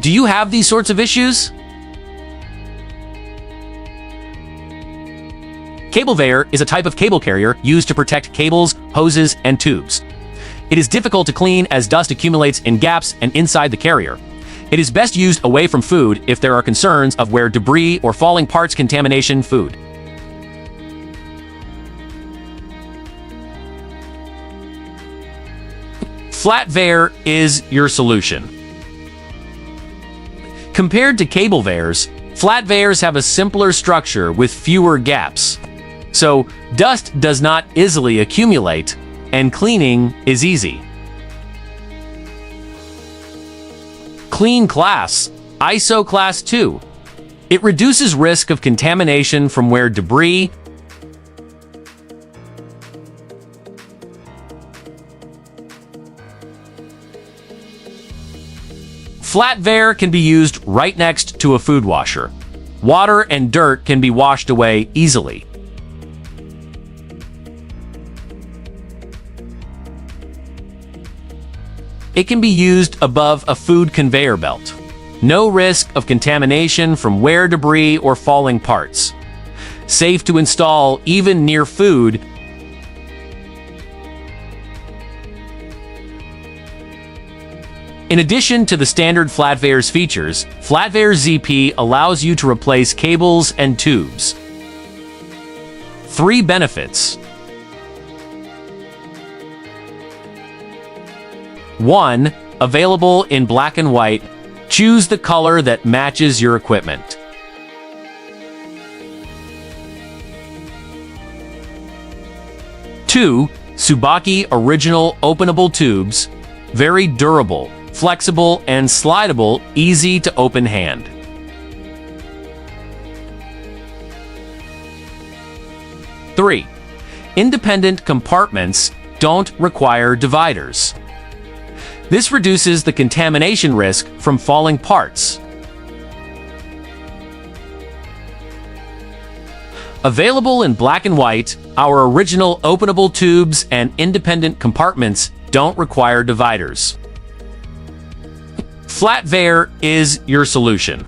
Do you have these sorts of issues? Flatveyor is a type of cable carrier used to protect cables, hoses, and tubes. It is difficult to clean as dust accumulates in gaps and inside the carrier. It is best used away from food if there are concerns of where debris or falling parts contamination food. Flatveyor is your solution. Compared to Flatveyor's, Flatveyor's have a simpler structure with fewer gaps. So, dust does not easily accumulate, and cleaning is easy. Clean Class, ISO Class 2. It reduces risk of contamination from where debris, Flatveyor can be used right next to a food washer. Water and dirt can be washed away easily. It can be used above a food conveyor belt. No risk of contamination from wear debris or falling parts. Safe to install even near food. In addition to the standard Flatveyor's features, Flatveyor ZP allows you to replace cables and tubes. 3 benefits. 1. Available in black and white. Choose the color that matches your equipment. 2. Tsubaki original openable tubes. Very durable, flexible, and slidable, easy to open hand. 3. Independent compartments don't require dividers. This reduces the contamination risk from falling parts. Available in black and white, our original openable tubes and independent compartments don't require dividers. Flatveyor is your solution.